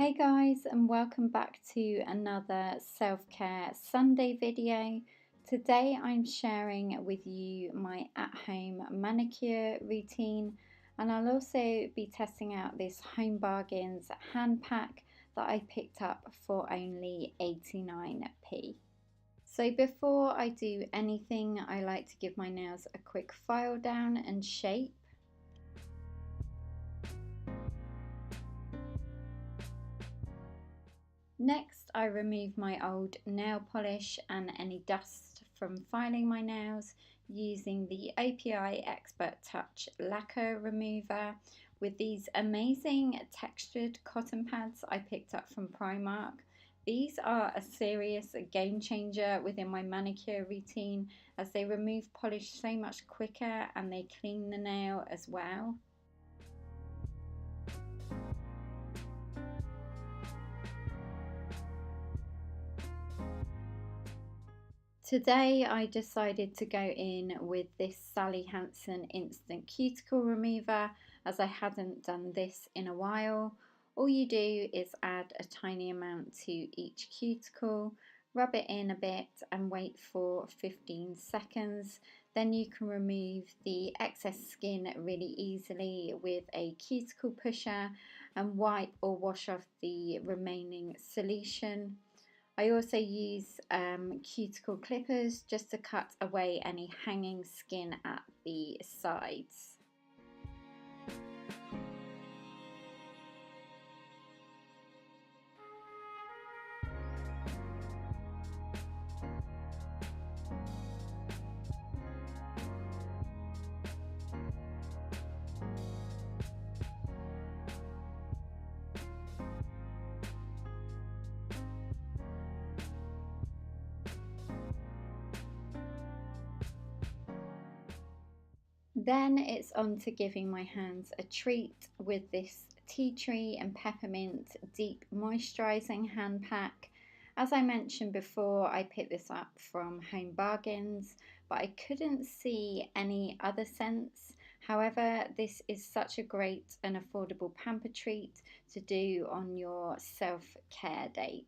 Hey guys, and welcome back to another self-care Sunday video. Today I'm sharing with you my at-home manicure routine, and I'll also be testing out this Home Bargains hand pack that I picked up for only 89p. So before I do anything, I like to give my nails a quick file down and shape. Next, I remove my old nail polish and any dust from filing my nails using the API Expert Touch lacquer remover with these amazing textured cotton pads I picked up from Primark. These are a serious game changer within my manicure routine as they remove polish so much quicker and they clean the nail as well. Today I decided to go in with this Sally Hansen Instant Cuticle Remover as I hadn't done this in a while. All you do is add a tiny amount to each cuticle, rub it in a bit and wait for 15 seconds. Then you can remove the excess skin really easily with a cuticle pusher and wipe or wash off the remaining solution. I also use cuticle clippers just to cut away any hanging skin at the sides. Then it's on to giving my hands a treat with this tea tree and peppermint deep moisturizing hand pack. As I mentioned before, I picked this up from Home Bargains, but I couldn't see any other scents. However, this is such a great and affordable pamper treat to do on your self-care date.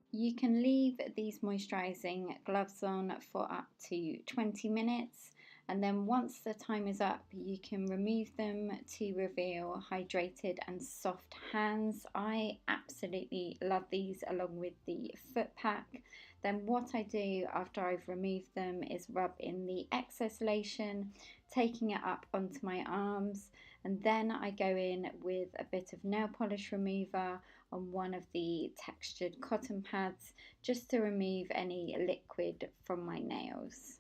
You can leave these moisturising gloves on for up to 20 minutes, and then once the time is up you can remove them to reveal hydrated and soft hands. I absolutely love these along with the foot pack. Then what I do after I've removed them is rub in the excess lotion, taking it up onto my arms, and then I go in with a bit of nail polish remover on one of the textured cotton pads just to remove any liquid from my nails.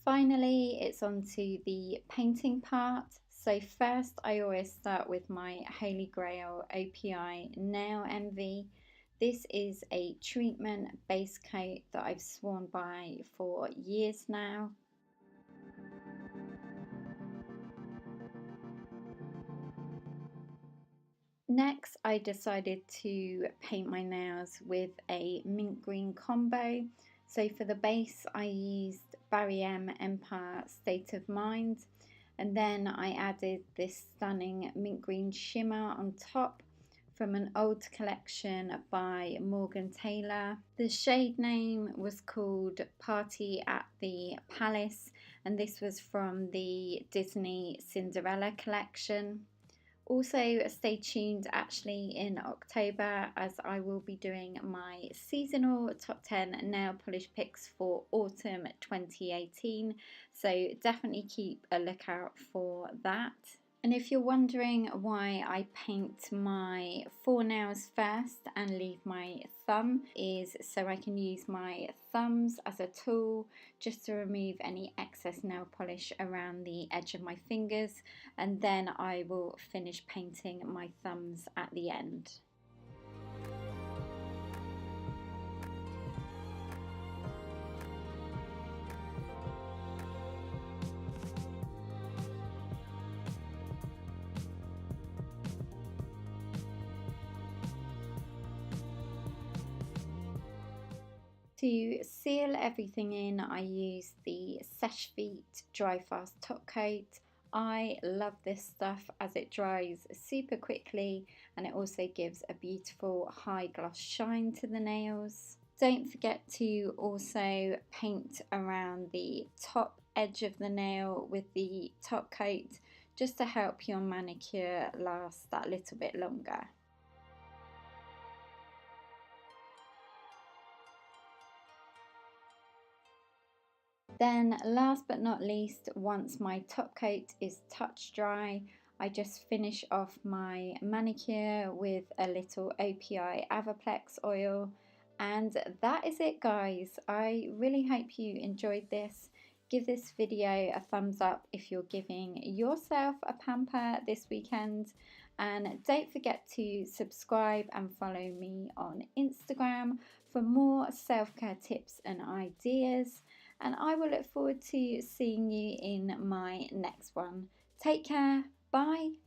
Finally, it's on to the painting part. So first I always start with my Holy Grail API Nail Envy. This is a treatment base coat that I've sworn by for years now. Next, I decided to paint my nails with a mint green combo. So for the base, I used Barry M Empire State of Mind, and then I added this stunning mint green shimmer on top from an old collection by Morgan Taylor. The shade name was called Party at the Palace, and this was from the Disney Cinderella collection. Also stay tuned actually in October as I will be doing my seasonal top 10 nail polish picks for autumn 2018, so definitely keep a lookout for that. And if you're wondering why I paint my forenails first and leave my thumb, is so I can use my thumbs as a tool just to remove any excess nail polish around the edge of my fingers, and then I will finish painting my thumbs at the end. To seal everything in, I use the Seche Vite Dry Fast Top Coat. I love this stuff as it dries super quickly and it also gives a beautiful high gloss shine to the nails. Don't forget to also paint around the top edge of the nail with the top coat just to help your manicure last that little bit longer. Then last but not least, once my top coat is touch dry, I just finish off my manicure with a little OPI Avaplex oil, and that is it, guys. I really hope you enjoyed this. Give this video a thumbs up if you're giving yourself a pamper this weekend, and don't forget to subscribe and follow me on Instagram for more self-care tips and ideas, and I will look forward to seeing you in my next one. Take care. Bye.